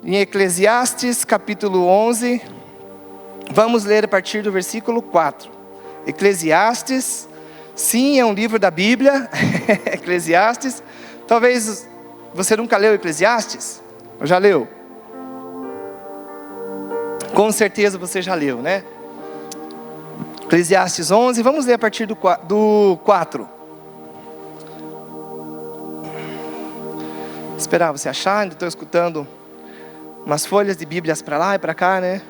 em Eclesiastes capítulo 11, vamos ler a partir do versículo 4. Eclesiastes, sim, é um livro da Bíblia, Eclesiastes. Talvez você nunca leu Eclesiastes? Ou já leu? Com certeza você já leu, né? Eclesiastes 11, vamos ler a partir do 4. Esperar você achar, ainda estou escutando umas folhas de Bíblias para lá e para cá, né?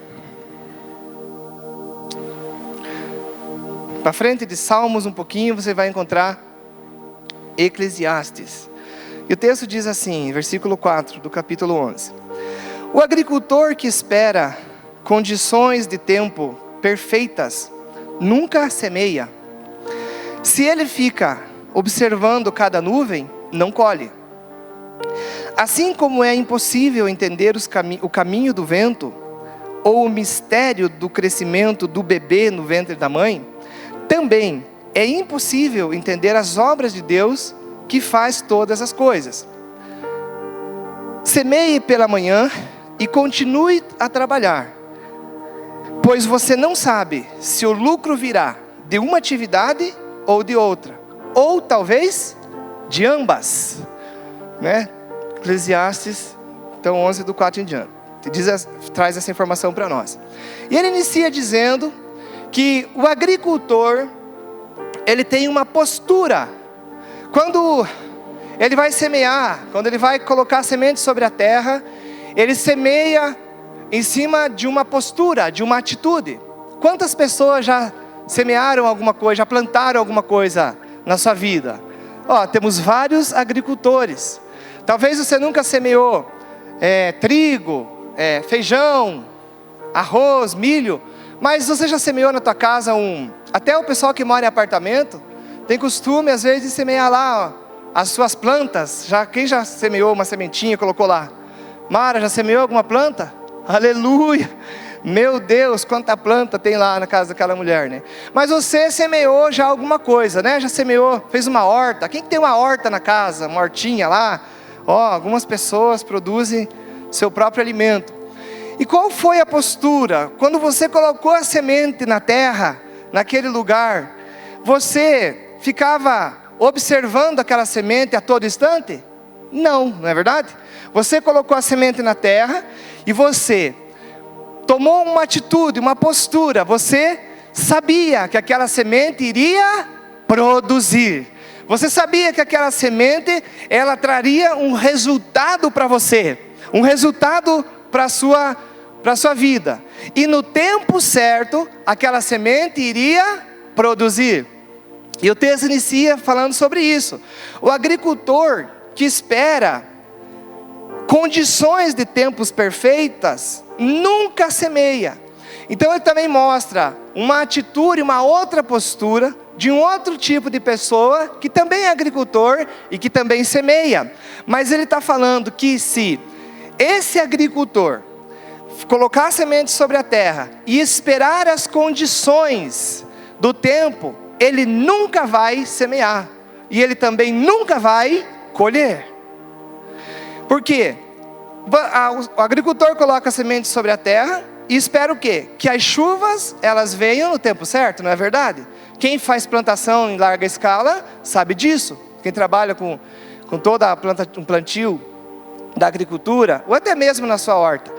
Para frente de Salmos um pouquinho, você vai encontrar Eclesiastes. E o texto diz assim, versículo 4 do capítulo 11. O agricultor que espera condições de tempo perfeitas, nunca semeia. Se ele fica observando cada nuvem, não colhe. Assim como é impossível entender o caminho do vento, ou o mistério do crescimento do bebê no ventre da mãe, também é impossível entender as obras de Deus que faz todas as coisas. Semeie pela manhã e continue a trabalhar, pois você não sabe se o lucro virá de uma atividade ou de outra, ou talvez de ambas, né? Eclesiastes, então 11 do 4 em diante, traz essa informação para nós. E ele inicia dizendo que o agricultor, ele tem uma postura. Quando ele vai semear, quando ele vai colocar semente sobre a terra, ele semeia em cima de uma postura, de uma atitude. Quantas pessoas já semearam alguma coisa, já plantaram alguma coisa na sua vida? Temos vários agricultores. Talvez você nunca semeou trigo, feijão, arroz, milho, mas você já semeou na tua casa até o pessoal que mora em apartamento tem costume às vezes de semear lá as suas plantas. Quem já semeou uma sementinha, colocou lá? Mara, já semeou alguma planta? Aleluia! Meu Deus, quanta planta tem lá na casa daquela mulher, né? Mas você semeou já alguma coisa, né? Já semeou, fez uma horta. Quem que tem uma horta na casa, uma hortinha lá? Algumas pessoas produzem seu próprio alimento. E qual foi a postura? Quando você colocou a semente na terra, naquele lugar, você ficava observando aquela semente a todo instante? Não, não é verdade? Você colocou a semente na terra e você tomou uma atitude, uma postura. Você sabia que aquela semente iria produzir. Você sabia que aquela semente, ela traria um resultado para você, um resultado para a sua vida. E no tempo certo, aquela semente iria produzir. E o texto inicia falando sobre isso. O agricultor que espera condições de tempos perfeitas, nunca semeia. Então ele também mostra uma atitude, uma outra postura de um outro tipo de pessoa que também é agricultor e que também semeia. Mas ele está falando que se esse agricultor colocar semente sobre a terra e esperar as condições do tempo, ele nunca vai semear e ele também nunca vai colher. Por quê? O agricultor coloca a semente sobre a terra e espera o quê? Que as chuvas, elas venham no tempo certo, não é verdade? Quem faz plantação em larga escala sabe disso. Quem trabalha com toda um plantio da agricultura, ou até mesmo na sua horta.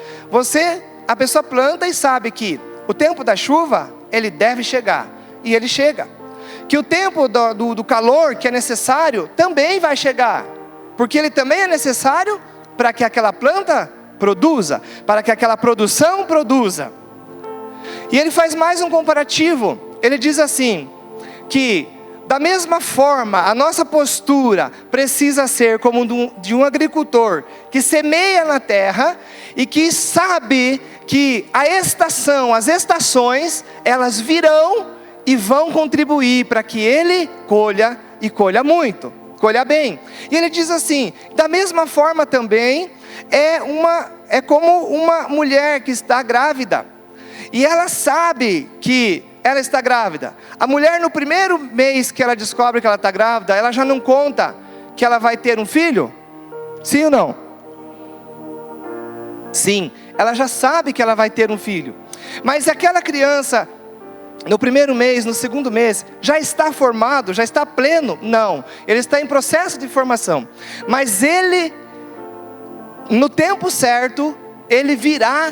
A pessoa planta e sabe que o tempo da chuva, ele deve chegar. E ele chega. Que o tempo do calor que é necessário, também vai chegar. Porque ele também é necessário para que aquela planta produza, para que aquela produção produza. E ele faz mais um comparativo. Ele diz assim, que da mesma forma, a nossa postura precisa ser como de um agricultor que semeia na terra e que sabe que as estações, elas virão e vão contribuir para que ele colha e colha muito, colha bem. E ele diz assim, da mesma forma também, é como uma mulher que está grávida e ela sabe que ela está grávida. A mulher, no primeiro mês que ela descobre que ela está grávida, ela já não conta que ela vai ter um filho? Sim ou não? Sim, ela já sabe que ela vai ter um filho. Mas aquela criança, no primeiro mês, no segundo mês, já está formado, já está pleno? Não, ele está em processo de formação. Mas ele, no tempo certo, ele virá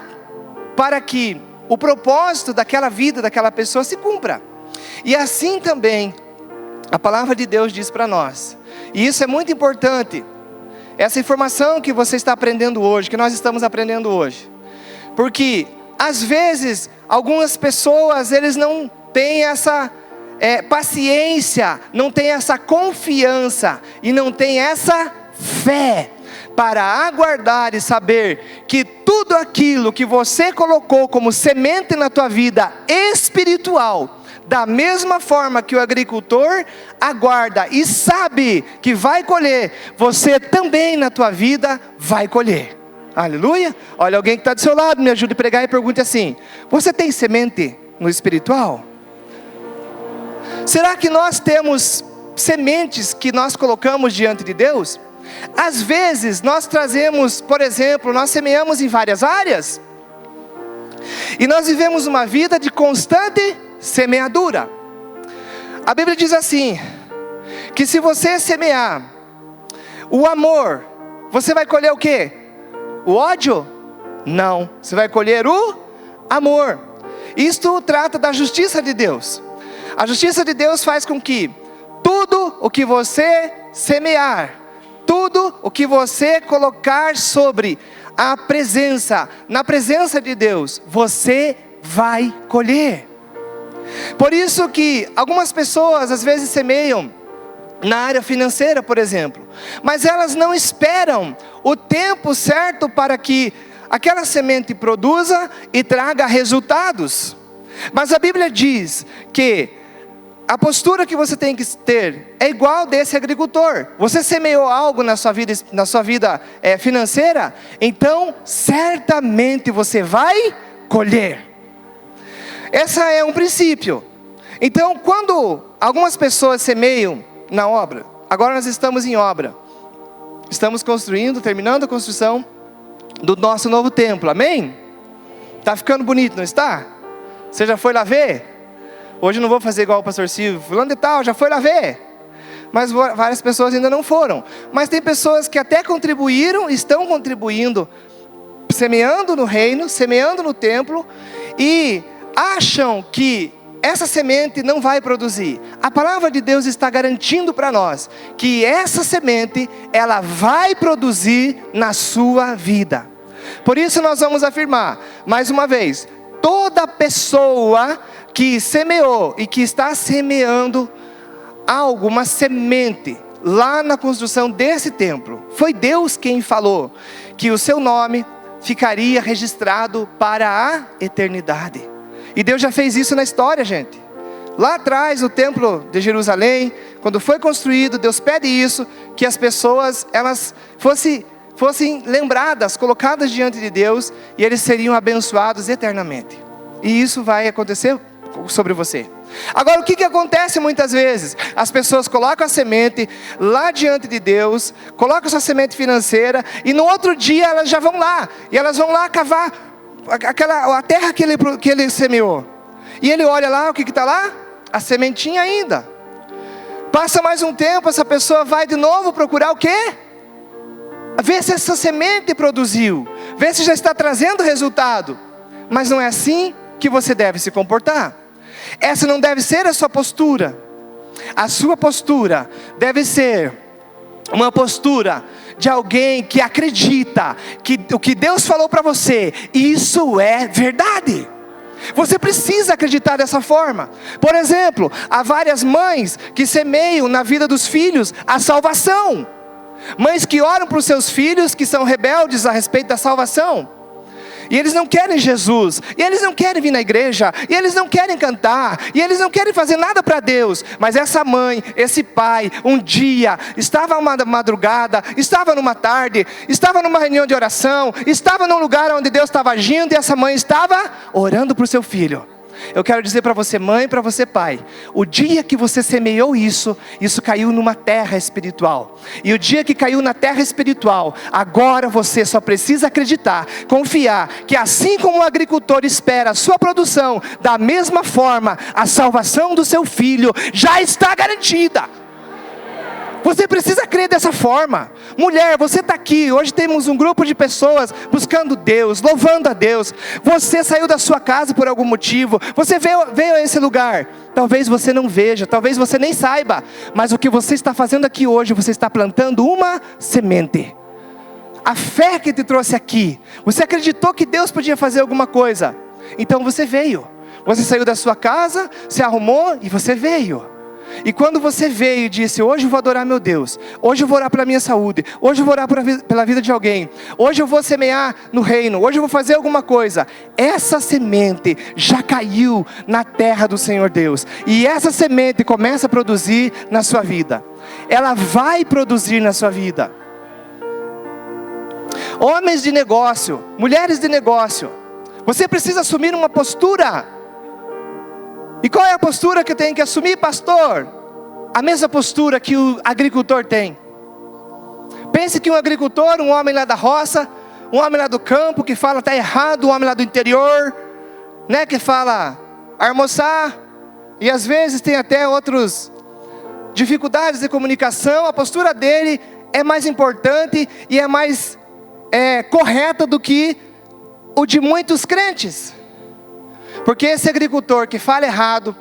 para que o propósito daquela vida, daquela pessoa se cumpra. E assim também, a palavra de Deus diz para nós. E isso é muito importante. Essa informação que você está aprendendo hoje, que nós estamos aprendendo hoje. Porque, às vezes, algumas pessoas, eles não têm essa paciência, não têm essa confiança, e não têm essa fé, para aguardar e saber que tudo aquilo que você colocou como semente na tua vida espiritual, da mesma forma que o agricultor aguarda e sabe que vai colher, você também na tua vida vai colher. Aleluia. Olha, alguém que está do seu lado, me ajude a pregar e pergunte assim: você tem semente no espiritual? Será que nós temos sementes que nós colocamos diante de Deus? Às vezes nós trazemos, por exemplo, nós semeamos em várias áreas, e nós vivemos uma vida de constante semeadura. A Bíblia diz assim, que se você semear o amor, você vai colher o quê? O ódio? Não, você vai colher o amor. Isto trata da justiça de Deus. A justiça de Deus faz com que tudo o que você semear, tudo o que você colocar sobre a presença, na presença de Deus, você vai colher. Por isso que algumas pessoas às vezes semeiam na área financeira, por exemplo, mas elas não esperam o tempo certo para que aquela semente produza e traga resultados. Mas a Bíblia diz que a postura que você tem que ter é igual desse agricultor. Você semeou algo na sua vida financeira, então certamente você vai colher. Esse é um princípio. Então, quando algumas pessoas semeiam na obra, agora nós estamos em obra, estamos construindo, terminando a construção do nosso novo templo, amém? Está ficando bonito, não está? Você já foi lá ver? Hoje eu não vou fazer igual o pastor Silvio, fulano de tal, já foi lá ver. Mas várias pessoas ainda não foram. Mas tem pessoas que até contribuíram, estão contribuindo, semeando no reino, semeando no templo, e acham que essa semente não vai produzir. A palavra de Deus está garantindo para nós que essa semente, ela vai produzir na sua vida. Por isso nós vamos afirmar, mais uma vez, toda pessoa que semeou e que está semeando algo, uma semente, lá na construção desse templo, foi Deus quem falou que o seu nome ficaria registrado para a eternidade. E Deus já fez isso na história, gente. Lá atrás, o templo de Jerusalém, quando foi construído, Deus pede isso, que as pessoas, elas fossem lembradas, colocadas diante de Deus, e eles seriam abençoados eternamente. E isso vai acontecer sobre você. Agora, o que acontece muitas vezes? As pessoas colocam a semente lá diante de Deus, colocam sua semente financeira, e no outro dia elas já vão lá, e elas vão lá cavar a terra que ele semeou. E ele olha lá, o que está lá? A sementinha ainda. Passa mais um tempo, essa pessoa vai de novo procurar o quê? Ver se essa semente produziu, ver se já está trazendo resultado. Mas não é assim que você deve se comportar. Essa não deve ser a sua postura. A sua postura deve ser uma postura de alguém que acredita que o que Deus falou para você, isso é verdade. Você precisa acreditar dessa forma. Por exemplo, há várias mães que semeiam na vida dos filhos a salvação. Mães que oram para os seus filhos que são rebeldes a respeito da salvação. E eles não querem Jesus, e eles não querem vir na igreja, e eles não querem cantar, e eles não querem fazer nada para Deus. Mas essa mãe, esse pai, um dia, estava uma madrugada, estava numa tarde, estava numa reunião de oração, estava num lugar onde Deus estava agindo, e essa mãe estava orando para o seu filho. Eu quero dizer para você mãe, para você pai, o dia que você semeou isso caiu numa terra espiritual. E o dia que caiu na terra espiritual, agora você só precisa acreditar, confiar, que assim como o agricultor espera a sua produção, da mesma forma, a salvação do seu filho já está garantida. Você precisa crer dessa forma. Mulher, você está aqui, hoje temos um grupo de pessoas buscando Deus, louvando a Deus. Você saiu da sua casa por algum motivo, você veio a esse lugar. Talvez você não veja, talvez você nem saiba, mas o que você está fazendo aqui hoje, você está plantando uma semente. A fé que te trouxe aqui, você acreditou que Deus podia fazer alguma coisa, então você veio. Você saiu da sua casa, se arrumou e você veio. E quando você veio e disse, hoje eu vou adorar meu Deus, hoje eu vou orar pela minha saúde, hoje eu vou orar pela vida de alguém, hoje eu vou semear no reino, hoje eu vou fazer alguma coisa, essa semente já caiu na terra do Senhor Deus, e essa semente começa a produzir na sua vida, ela vai produzir na sua vida. Homens de negócio, mulheres de negócio, você precisa assumir uma postura. E qual é a postura que eu tenho que assumir, pastor? A mesma postura que o agricultor tem. Pense que um agricultor, um homem lá da roça, um homem lá do campo, que fala está errado, um homem lá do interior, né, que fala almoçar, e às vezes tem até outras dificuldades de comunicação, a postura dele é mais importante e é mais correta do que o de muitos crentes. Porque esse agricultor que fala errado,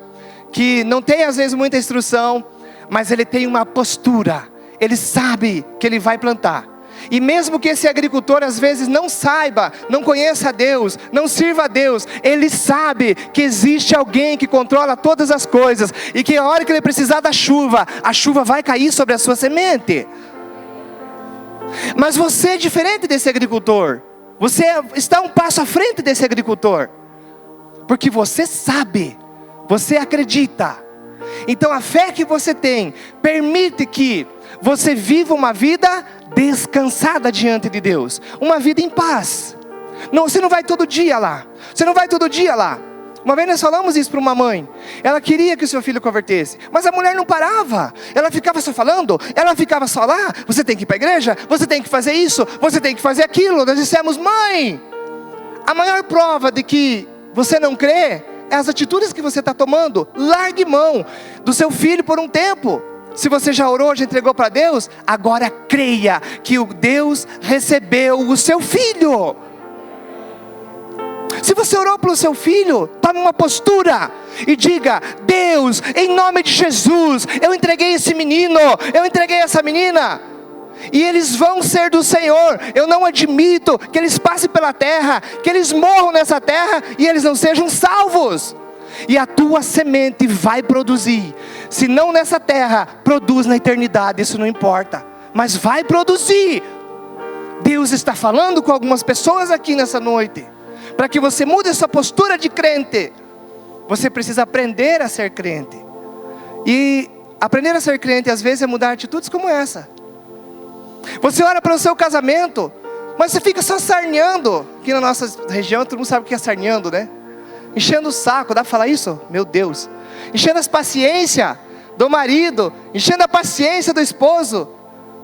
que não tem às vezes muita instrução, mas ele tem uma postura, ele sabe que ele vai plantar. E mesmo que esse agricultor às vezes não saiba, não conheça a Deus, não sirva a Deus, ele sabe que existe alguém que controla todas as coisas, e que a hora que ele precisar da chuva, a chuva vai cair sobre a sua semente. Mas você é diferente desse agricultor, você está um passo à frente desse agricultor. Porque você sabe, você acredita. Então a fé que você tem permite que você viva uma vida descansada diante de Deus, uma vida em paz. Não, você não vai todo dia lá. Você não vai todo dia lá. Uma vez nós falamos isso para uma mãe. Ela queria que o seu filho convertesse, mas a mulher não parava. Ela ficava só falando, ela ficava só lá. Você tem que ir para a igreja, você tem que fazer isso, você tem que fazer aquilo. Nós dissemos, mãe, a maior prova de que você não crê é as atitudes que você está tomando. Largue mão do seu filho por um tempo. Se você já orou, já entregou para Deus, agora creia que o Deus recebeu o seu filho. Se você orou pelo seu filho, tome uma postura e diga, Deus, em nome de Jesus, eu entreguei esse menino, eu entreguei essa menina, e eles vão ser do Senhor. Eu não admito que eles passem pela terra, que eles morram nessa terra e eles não sejam salvos. E a tua semente vai produzir. Se não nessa terra, produz na eternidade, isso não importa, mas vai produzir. Deus está falando com algumas pessoas aqui nessa noite, para que você mude essa postura de crente. Você precisa aprender a ser crente. E aprender a ser crente às vezes é mudar atitudes como essa. Você ora pelo seu casamento, mas você fica só sarneando. Aqui na nossa região todo mundo sabe o que é sarneando, né? Enchendo o saco, dá para falar isso? Meu Deus. Enchendo as paciência do marido, enchendo a paciência do esposo,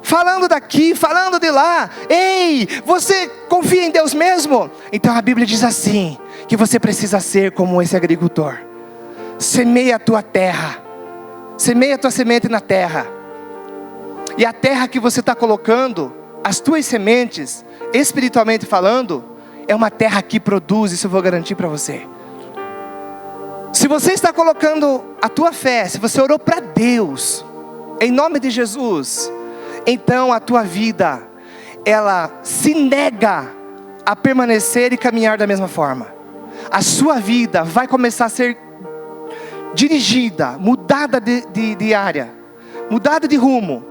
falando daqui, falando de lá. Ei, você confia em Deus mesmo? Então a Bíblia diz assim, que você precisa ser como esse agricultor. Semeia a tua terra, semeia a tua semente na terra. E a terra que você está colocando, as tuas sementes, espiritualmente falando, é uma terra que produz, isso eu vou garantir para você. Se você está colocando a tua fé, se você orou para Deus, em nome de Jesus, então a tua vida, ela se nega a permanecer e caminhar da mesma forma. A sua vida vai começar a ser dirigida, mudada de área, mudada de rumo.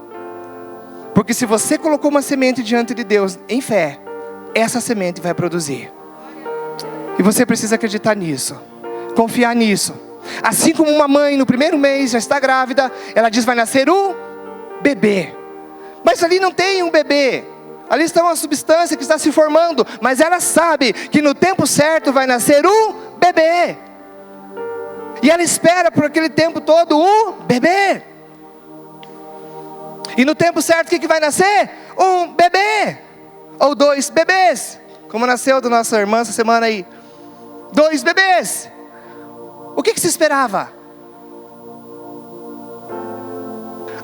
Porque se você colocou uma semente diante de Deus em fé, essa semente vai produzir. E você precisa acreditar nisso, confiar nisso. Assim como uma mãe no primeiro mês já está grávida, ela diz vai nascer um bebê. Mas ali não tem um bebê, ali está uma substância que está se formando. Mas ela sabe que no tempo certo vai nascer um bebê. E ela espera por aquele tempo todo um bebê. E no tempo certo o que vai nascer? Um bebê. Ou 2 bebês. Como nasceu da nossa irmã essa semana aí. 2 bebês. O que se esperava?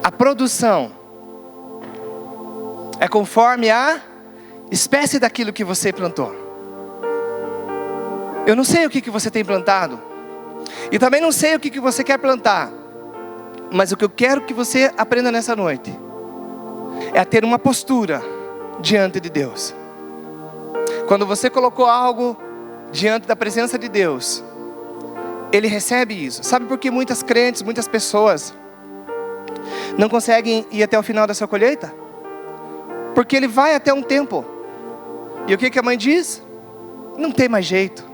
A produção é conforme a espécie daquilo que você plantou. Eu não sei o que você tem plantado. E também não sei o que você quer plantar. Mas o que eu quero que você aprenda nessa noite é a ter uma postura diante de Deus. Quando você colocou algo diante da presença de Deus, Ele recebe isso. Sabe por que muitas crentes, muitas pessoas não conseguem ir até o final da sua colheita? Porque ele vai até um tempo. E o que a mãe diz? Não tem mais jeito.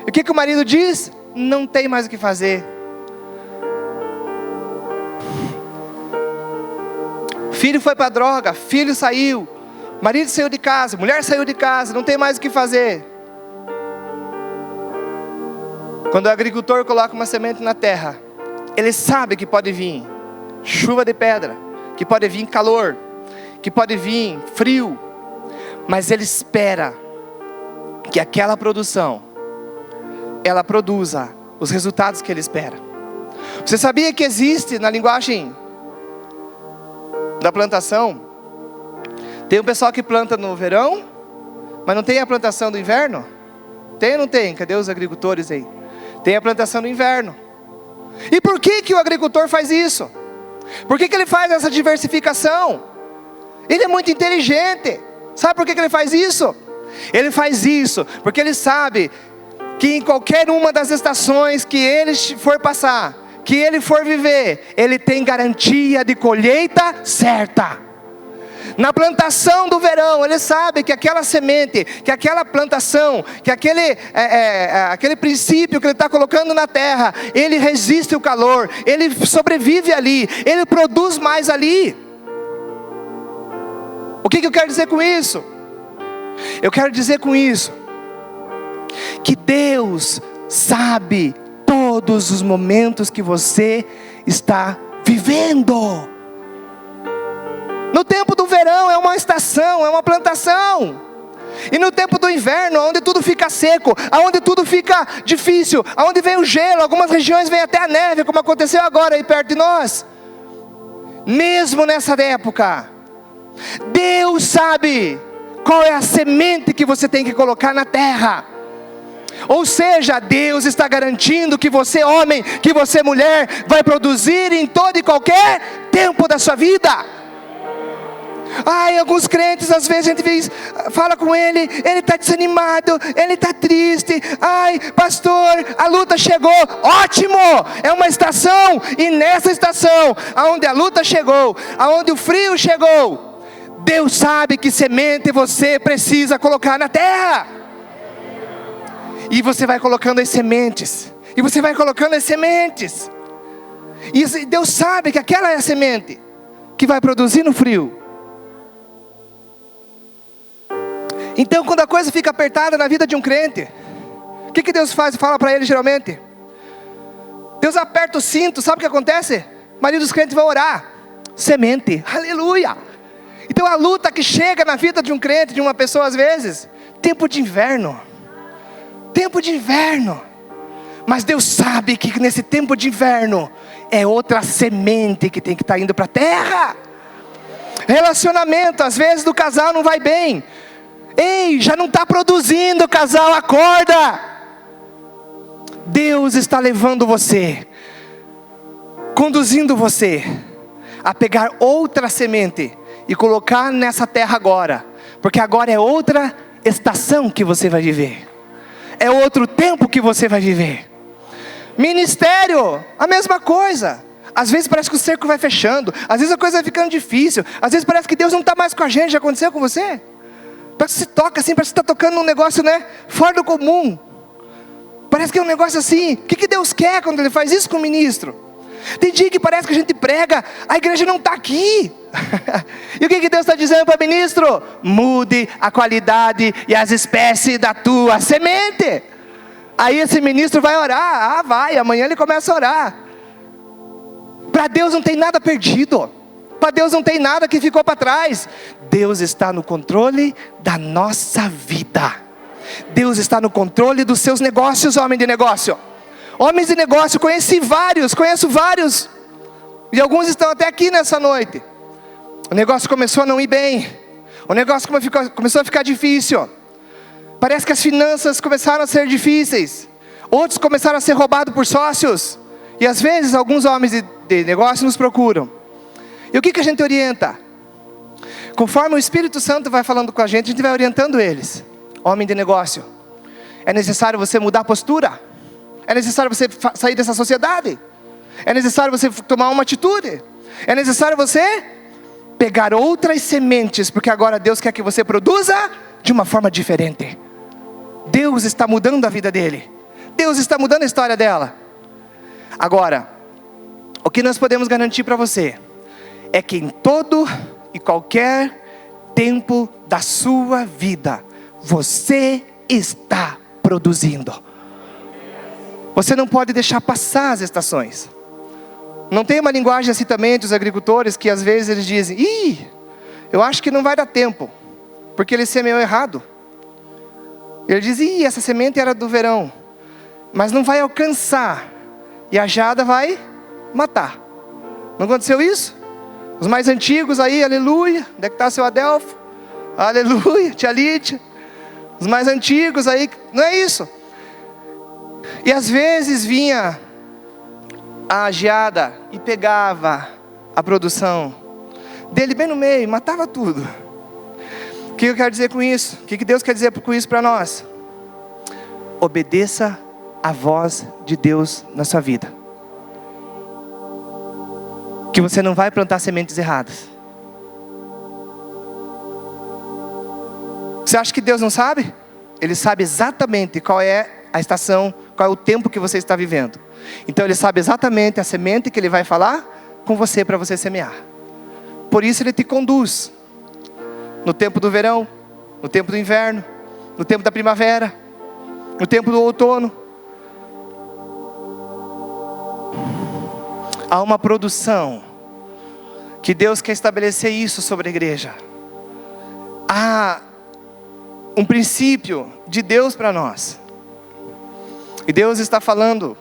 E o que o marido diz? Não tem mais o que fazer. Filho foi para droga, filho saiu, marido saiu de casa, mulher saiu de casa, não tem mais o que fazer. Quando o agricultor coloca uma semente na terra, ele sabe que pode vir chuva de pedra, que pode vir calor, que pode vir frio, mas ele espera que aquela produção, ela produza os resultados que ele espera. Você sabia que existe na linguagem da plantação, tem um pessoal que planta no verão, mas não tem a plantação do inverno? Tem ou não tem? Cadê os agricultores aí? Tem a plantação do inverno. E por que o agricultor faz isso? Por que ele faz essa diversificação? Ele é muito inteligente. Sabe por que ele faz isso? Ele faz isso porque ele sabe que em qualquer uma das estações que ele for passar, que ele for viver, ele tem garantia de colheita certa. Na plantação do verão, ele sabe que aquela semente, que aquela plantação, que aquele princípio que ele está colocando na terra, ele resiste o calor, ele sobrevive ali, ele produz mais ali. O que eu quero dizer com isso? Eu quero dizer com isso que Deus sabe todos os momentos que você está vivendo. No tempo do verão é uma estação, é uma plantação. E no tempo do inverno, onde tudo fica seco, onde tudo fica difícil, onde vem o gelo, algumas regiões vem até a neve, como aconteceu agora aí perto de nós. Mesmo nessa época, Deus sabe qual é a semente que você tem que colocar na terra. Ou seja, Deus está garantindo que você homem, que você mulher, vai produzir em todo e qualquer tempo da sua vida. Ai, alguns crentes, às vezes a gente fala com ele está desanimado, ele está triste. Ai, pastor, a luta chegou. Ótimo, é uma estação. E nessa estação, aonde a luta chegou, aonde o frio chegou, Deus sabe que semente você precisa colocar na terra. E você vai colocando as sementes, e você vai colocando as sementes, e Deus sabe que aquela é a semente que vai produzir no frio. Então quando a coisa fica apertada na vida de um crente, o que Deus faz e fala para ele geralmente? Deus aperta o cinto, sabe o que acontece? A maioria dos crentes vai orar, semente, aleluia. Então a luta que chega na vida de um crente, de uma pessoa às vezes, tempo de inverno, mas Deus sabe que nesse tempo de inverno, é outra semente que tem que estar indo para a terra. Relacionamento, às vezes do casal não vai bem, ei, já não está produzindo, casal, acorda. Deus está levando você, conduzindo você a pegar outra semente e colocar nessa terra agora, porque agora é outra estação que você vai viver, é outro tempo que você vai viver. Ministério, a mesma coisa. Às vezes parece que o cerco vai fechando, às vezes a coisa vai ficando difícil, às vezes parece que Deus não está mais com a gente. Já aconteceu com você? Parece que você toca assim, parece que você está tocando num negócio, fora do comum. Parece que é um negócio assim. O que Deus quer quando Ele faz isso com o ministro? Tem dia que parece que a gente prega, a igreja não está aqui. E o que Deus está dizendo para o ministro? Mude a qualidade e as espécies da tua semente. Aí esse ministro vai orar, vai, amanhã ele começa a orar. Para Deus não tem nada perdido, para Deus não tem nada que ficou para trás. Deus está no controle da nossa vida. Deus está no controle dos seus negócios, homem de negócio. Homens de negócio, conheço vários. E alguns estão até aqui nessa noite. O negócio começou a não ir bem. O negócio começou a ficar difícil. Parece que as finanças começaram a ser difíceis. Outros começaram a ser roubados por sócios. E às vezes alguns homens de negócio nos procuram. E o que a gente orienta? Conforme o Espírito Santo vai falando com a gente vai orientando eles. Homem de negócio, é necessário você mudar a postura. É necessário você sair dessa sociedade. É necessário você tomar uma atitude. É necessário você pegar outras sementes, porque agora Deus quer que você produza de uma forma diferente. Deus está mudando a vida dele. Deus está mudando a história dela. Agora, o que nós podemos garantir para você é que em todo e qualquer tempo da sua vida, você está produzindo. Você não pode deixar passar as estações. Não tem uma linguagem assim também dos agricultores que às vezes eles dizem: eu acho que não vai dar tempo, porque ele semeou errado. Ele diz: essa semente era do verão, mas não vai alcançar, e a geada vai matar. Não aconteceu isso? Os mais antigos aí, aleluia, onde é que está seu Adelfo? Aleluia, tia Lídia. Os mais antigos aí, não é isso? E às vezes vinha a geada e pegava a produção dele bem no meio, matava tudo. O que eu quero dizer com isso? O que Deus quer dizer com isso para nós? Obedeça a voz de Deus na sua vida. Que você não vai plantar sementes erradas. Você acha que Deus não sabe? Ele sabe exatamente qual é a estação, qual é o tempo que você está vivendo. Então Ele sabe exatamente a semente que Ele vai falar com você para você semear. Por isso Ele te conduz no tempo do verão, no tempo do inverno, no tempo da primavera, no tempo do outono. Há uma produção que Deus quer estabelecer isso sobre a igreja. Há um princípio de Deus para nós. E Deus está falando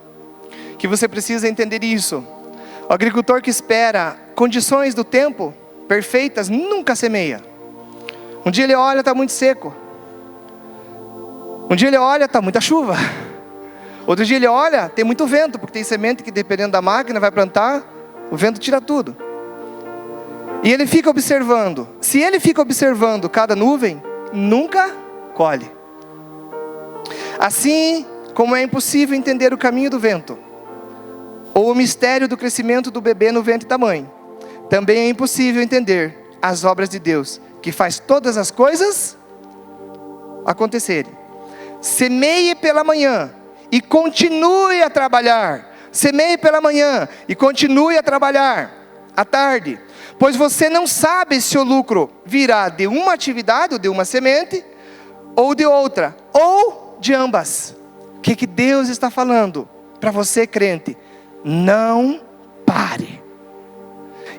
que você precisa entender isso. O agricultor que espera condições do tempo perfeitas nunca semeia. Um dia ele olha, está muito seco. Um dia ele olha, está muita chuva. Outro dia ele olha, tem muito vento, porque tem semente que dependendo da máquina vai plantar, o vento tira tudo. E ele fica observando. Se ele fica observando cada nuvem, nunca colhe. Assim como é impossível entender o caminho do vento, ou o mistério do crescimento do bebê no ventre da mãe, também é impossível entender as obras de Deus, que faz todas as coisas acontecerem. Semeie pela manhã e continue a trabalhar. Semeie pela manhã e continue a trabalhar à tarde, pois você não sabe se o lucro virá de uma atividade, ou de uma semente, ou de outra, ou de ambas. O que Deus está falando para você, crente? Não pare.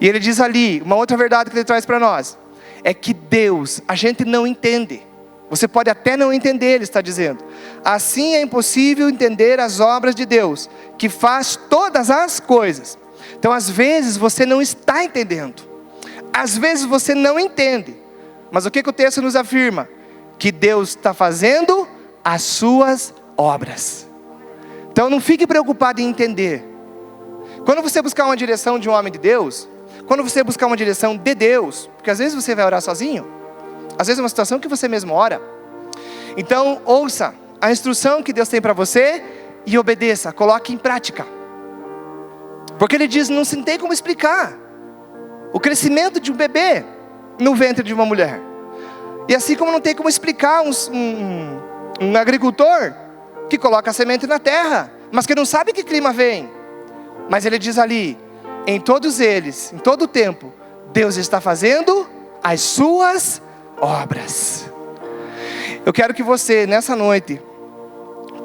E Ele diz ali, uma outra verdade que Ele traz para nós, é que Deus, a gente não entende. Você pode até não entender, Ele está dizendo. Assim é impossível entender as obras de Deus, que faz todas as coisas. Então às vezes você não está entendendo. Às vezes você não entende. Mas o que o texto nos afirma? Que Deus está fazendo as suas obras. Então não fique preocupado em entender. Quando você buscar uma direção de um homem de Deus, quando você buscar uma direção de Deus, porque às vezes você vai orar sozinho, às vezes é uma situação que você mesmo ora. Então ouça a instrução que Deus tem para você e obedeça, coloque em prática. Porque Ele diz, não tem como explicar o crescimento de um bebê no ventre de uma mulher. E assim como não tem como explicar um agricultor que coloca a semente na terra, mas que não sabe que clima vem. Mas Ele diz ali, em todos eles, em todo o tempo, Deus está fazendo as suas obras. Eu quero que você, nessa noite,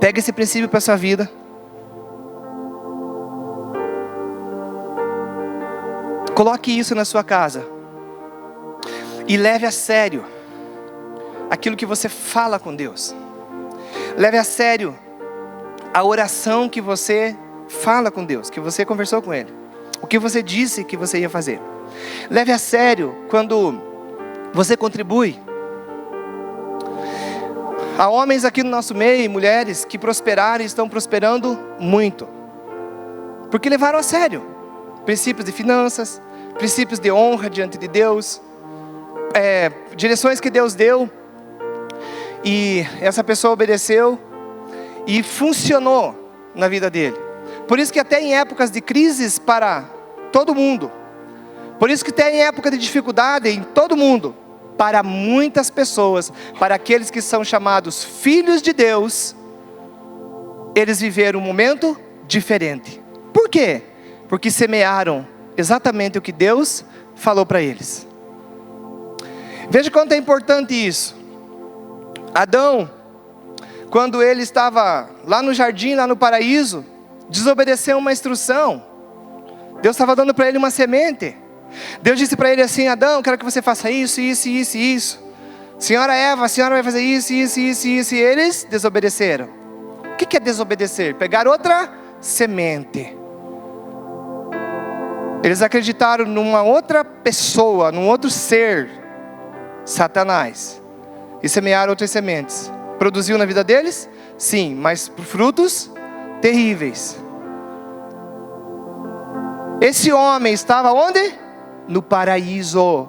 Pega esse princípio para a sua vida. Coloque isso na sua casa. E leve a sério aquilo que você fala com Deus. Leve a sério a oração que você fala com Deus, que você conversou com Ele. O que você disse que você ia fazer. Leve a sério quando você contribui. Há homens aqui no nosso meio, mulheres, que prosperaram e estão prosperando muito. Porque levaram a sério princípios de finanças, princípios de honra diante de Deus, direções que Deus deu. E essa pessoa obedeceu e funcionou na vida dele. Por isso que até em épocas de crises para todo mundo, por isso que até em época de dificuldade em todo mundo, para muitas pessoas, para aqueles que são chamados filhos de Deus, eles viveram um momento diferente. Por quê? Porque semearam exatamente o que Deus falou para eles. Veja quanto é importante isso. Adão, quando ele estava lá no jardim, lá no paraíso, desobedeceu uma instrução. Deus estava dando para ele uma semente. Deus disse para ele assim: Adão, quero que você faça isso, isso, isso e isso. Senhora Eva, a senhora vai fazer isso, isso, isso, isso. E eles desobedeceram. O que é desobedecer? Pegar outra semente. Eles acreditaram numa outra pessoa, num outro ser, Satanás, e semearam outras sementes. Produziu na vida deles? Sim, mas por frutos terríveis. Esse homem estava onde? No paraíso.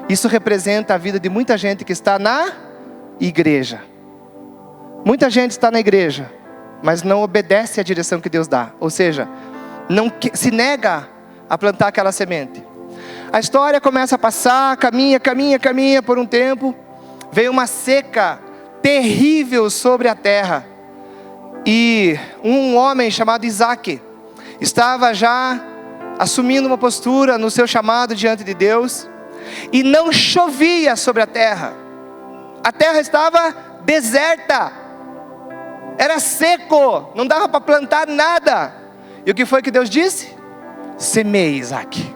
Isso representa a vida de muita gente que está na igreja. Muita gente está na igreja, mas não obedece à direção que Deus dá. Ou seja, não se nega a plantar aquela semente. A história começa a passar, caminha por um tempo. Veio uma seca terrível sobre a terra. E um homem chamado Isaac estava já assumindo uma postura no seu chamado diante de Deus. E não chovia sobre a terra. A terra estava deserta. Era seco, não dava para plantar nada. E o que foi que Deus disse? Semeie, Isaac.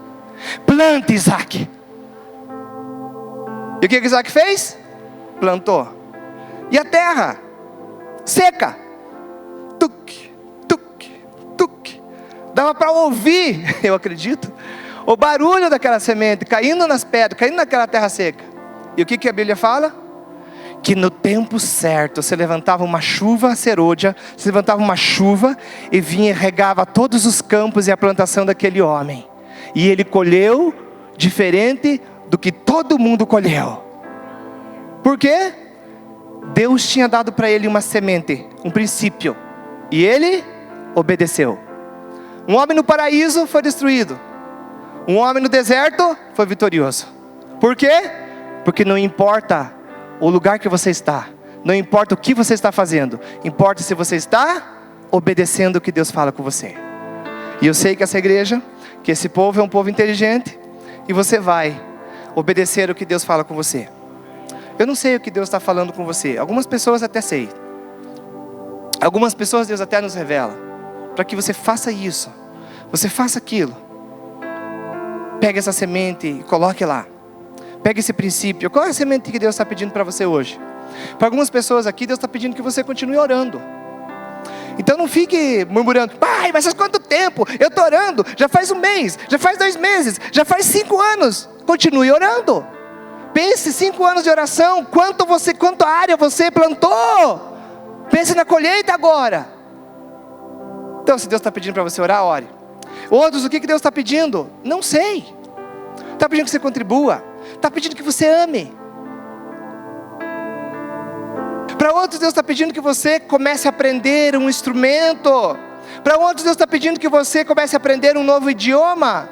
Plante, Isaac. E o que Isaac fez? Plantou. E a terra seca. Tuc, tuc, tuc. Dava para ouvir, eu acredito, o barulho daquela semente caindo nas pedras, caindo naquela terra seca. E o que a Bíblia fala? Que no tempo certo se levantava uma chuva serôdia, se levantava uma chuva e vinha e regava todos os campos e a plantação daquele homem. E ele colheu diferente do que todo mundo colheu. Por quê? Deus tinha dado para ele uma semente, um princípio, e ele obedeceu. Um homem no paraíso foi destruído. Um homem no deserto foi vitorioso. Por quê? Porque não importa o lugar que você está, não importa o que você está fazendo, importa se você está obedecendo o que Deus fala com você. E eu sei que essa igreja, que esse povo é um povo inteligente, e você vai obedecer o que Deus fala com você. Eu não sei o que Deus está falando com você. Algumas pessoas até sei. Algumas pessoas Deus até nos revela, para que você faça isso, você faça aquilo. Pegue essa semente e coloque lá. Pegue esse princípio. Qual é a semente que Deus está pedindo para você hoje? Para algumas pessoas aqui, Deus está pedindo que você continue orando. Então não fique murmurando: pai, mas faz quanto tempo? Eu estou orando, já faz um mês, já faz 2 meses, já faz 5 anos. Continue orando. Pense 5 anos de oração, quanto área você plantou. Pense na colheita agora. Então se Deus está pedindo para você orar, ore. Outros, o que Deus está pedindo? Não sei. Está pedindo que você contribua, está pedindo que você ame. Para outros Deus está pedindo que você comece a aprender um instrumento. Para outros Deus está pedindo que você comece a aprender um novo idioma.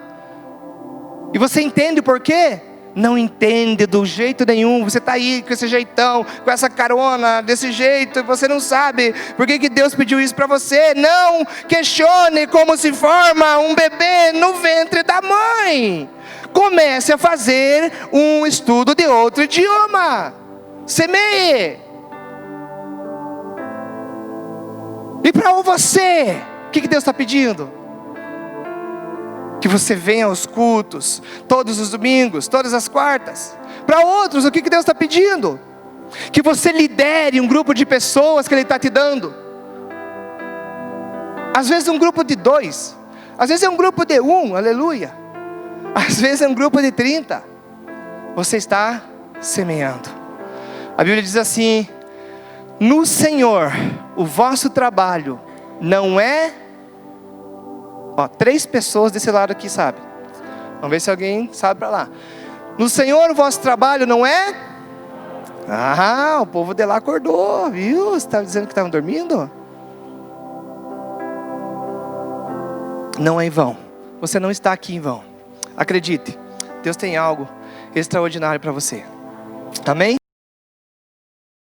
E você entende o porquê? Não entende do jeito nenhum. Você está aí com esse jeitão, com essa carona, desse jeito, e você não sabe por que Deus pediu isso para você. Não questione como se forma um bebê no ventre da mãe. Comece a fazer um estudo de outro idioma. Semeie. E para você, o que Deus está pedindo? Que você venha aos cultos, todos os domingos, todas as quartas. Para outros, o que Deus está pedindo? Que você lidere um grupo de pessoas que Ele está te dando. Às vezes um grupo de 2, às vezes é um grupo de 1, aleluia. Às vezes é um grupo de 30. Você está semeando. A Bíblia diz assim: no Senhor, o vosso trabalho não é... 3 pessoas desse lado aqui sabem. Vamos ver se alguém sabe para lá. No Senhor, o vosso trabalho não é... o povo de lá acordou, viu? Você estava dizendo que estavam dormindo? Não é em vão. Você não está aqui em vão. Acredite, Deus tem algo extraordinário para você. Amém?